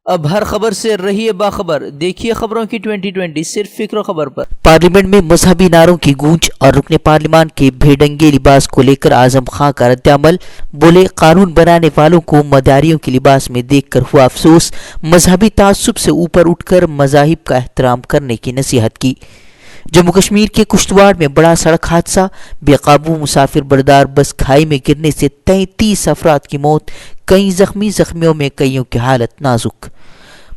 اب ہر خبر سے رہیے باخبر، دیکھیے خبروں کی 2020 صرف فکر و خبر پر۔ پارلیمنٹ میں مذہبی نعروں کی گونج اور رکن پارلیمان کے بھیڈنگے لباس کو لے کر اعظم خان کا رد عمل، بولے قانون بنانے والوں کو مداریوں کے لباس میں دیکھ کر ہوا افسوس، مذہبی تعصب سے اوپر اٹھ کر مذاہب کا احترام کرنے کی نصیحت کی۔ جموں کشمیر کے کشتواڑ میں بڑا سڑک حادثہ، بے قابو مسافر بردار بس کھائی میں گرنے سے 33 افراد کی موت، کئی زخمیوں میں کئیوں کی حالت نازک۔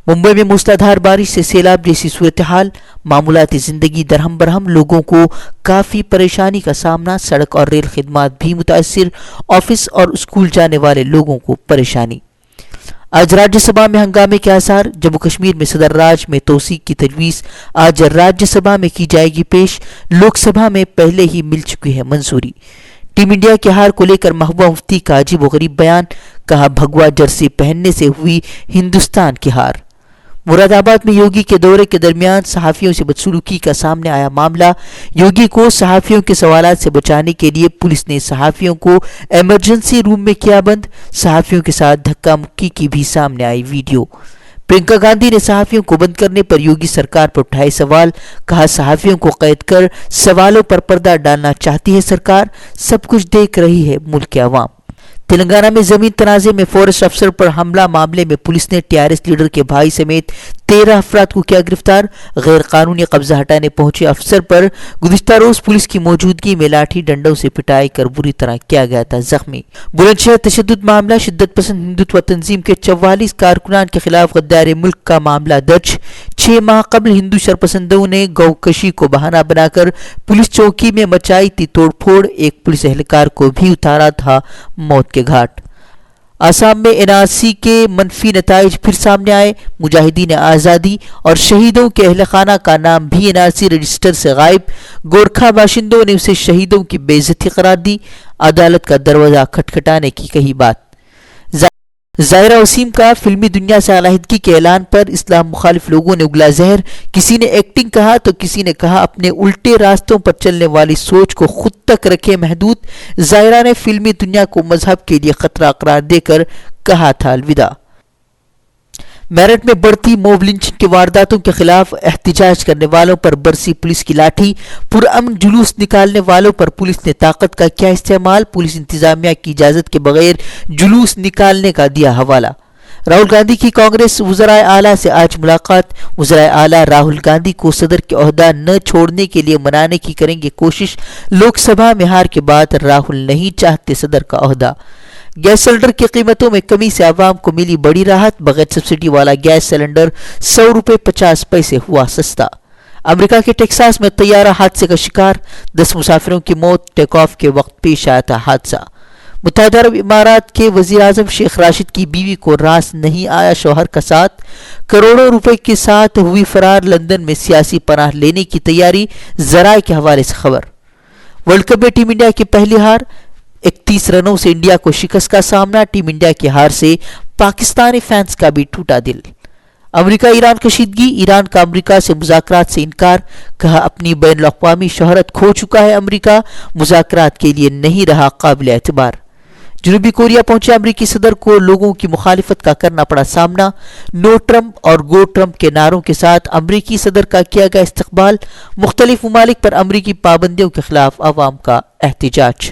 ممبئی میں موسلادھار بارش سے سیلاب جیسی صورتحال، معمولات زندگی درہم برہم، لوگوں کو کافی پریشانی کا سامنا، سڑک اور ریل خدمات بھی متاثر، آفس اور اسکول جانے والے لوگوں کو پریشانی۔ آج راجیہ سبھا میں ہنگامے کے آثار، جموں کشمیر میں صدر راج میں توسیع کی تجویز آج راجیہ سبھا میں کی جائے گی پیش، لوک سبھا میں پہلے ہی مل چکی ہے منظوری۔ ٹیم انڈیا کے ہار کو لے کر محبوبہ مفتی کا عجیب و غریب بیان، کہا بھگوا جرسی پہننے سے ہوئی ہندوستان کی ہار۔ مراد آباد میں یوگی کے دورے کے درمیان صحافیوں سے بدسلوکی کا سامنے آیا معاملہ، یوگی کو صحافیوں کے سوالات سے بچانے کے لیے پولیس نے صحافیوں کو ایمرجنسی روم میں کیا بند، صحافیوں کے ساتھ دھکا مکی کی بھی سامنے آئی ویڈیو۔ پرینکا گاندھی نے صحافیوں کو بند کرنے پر یوگی سرکار پر اٹھائے سوال، کہا صحافیوں کو قید کر سوالوں پر پردہ ڈالنا چاہتی ہے سرکار، سب کچھ دیکھ رہی ہے ملک کے عوام۔ تلنگانہ میں زمین تنازع میں فورسٹ افسر پر حملہ معاملے میں پولیس نے TRS لیڈر کے بھائی سمیت 13 افراد کو کیا گرفتار، غیر قانونی قبضہ ہٹانے پہنچے افسر پر گزشتہ روز پولیس کی موجودگی میں لاٹھی ڈنڈوں سے پٹائی کر بری طرح کیا گیا تھا زخمی۔ بلند شہر تشدد معاملہ، شدت پسند ہندوتوا تنظیم کے 44 کارکنان کے خلاف غدار ملک کا معاملہ درج۔ 6 ماہ قبل ہندو شرپسندوں نے گو کشی کو بہانہ بنا کر پولیس چوکی میں مچائی تھی توڑ پھوڑ، ایک پولیس اہلکار کو بھی اتارا تھا موت کے گھاٹ۔ آسام میں NRC کے منفی نتائج پھر سامنے آئے، مجاہدین آزادی اور شہیدوں کے اہل خانہ کا نام بھی NRC رجسٹر سے غائب، گورکھا باشندوں نے اسے شہیدوں کی بے عزتی قرار دی، عدالت کا دروازہ کھٹکھٹانے کی کہی بات۔ زائرہ وسیم کا فلمی دنیا سے علیحدگی کے اعلان پر اسلام مخالف لوگوں نے اگلا زہر، کسی نے ایکٹنگ کہا تو کسی نے کہا اپنے الٹے راستوں پر چلنے والی سوچ کو خود تک رکھے محدود۔ زائرہ نے فلمی دنیا کو مذہب کے لیے خطرہ قرار دے کر کہا تھا الوداع۔ میرٹھ میں بڑھتی موب لنچنگ کے وارداتوں کے خلاف احتجاج کرنے والوں پر برسی پولیس کی لاٹھی، پرامن جلوس نکالنے والوں پر پولیس نے طاقت کا کیا استعمال، پولیس انتظامیہ کی اجازت کے بغیر جلوس نکالنے کا دیا حوالہ۔ راہل گاندھی کی کانگریس وزرائے اعلیٰ سے آج ملاقات، وزرائے اعلیٰ راہل گاندھی کو صدر کے عہدہ نہ چھوڑنے کے لیے منانے کی کریں گے کوشش، لوک سبھا میں ہار کے بعد راہل نہیں چاہتے صدر کا عہدہ۔ گیس سلنڈر کی قیمتوں میں کمی سے عوام کو ملی بڑی راحت، بغیر سبسڈی والا گیس سلنڈر 100 روپے 50 پیسے ہوا سستا۔ امریکہ کے ٹیکساس میں طیارہ حادثے کا شکار، 10 مسافروں کی موت، ٹیک آف کے وقت پیش آیا تھا حادثہ۔ متحدہ عرب امارات کے وزیر اعظم شیخ راشد کی بیوی کو راس نہیں آیا شوہر کا ساتھ، کروڑوں روپے کے ساتھ ہوئی فرار، لندن میں سیاسی پناہ لینے کی تیاری، ذرائع کے حوالے سے خبر۔ ورلڈ کپ میں ٹیم انڈیا کی پہلی ہار، 31 رنوں سے انڈیا کو شکست کا سامنا، ٹیم انڈیا کی ہار سے پاکستانی فینس کا بھی ٹوٹا دل۔ امریکہ ایران کشیدگی، ایران کا امریکہ سے مذاکرات سے انکار، کہا اپنی بین الاقوامی شہرت کھو چکا ہے امریکہ، مذاکرات کے لیے نہیں رہا قابل اعتبار۔ جنوبی کوریا پہنچے امریکی صدر کو لوگوں کی مخالفت کا کرنا پڑا سامنا، نو ٹرمپ اور گو ٹرمپ کے نعروں کے ساتھ امریکی صدر کا کیا گیا استقبال، مختلف ممالک پر امریکی پابندیوں کے خلاف عوام کا احتجاج۔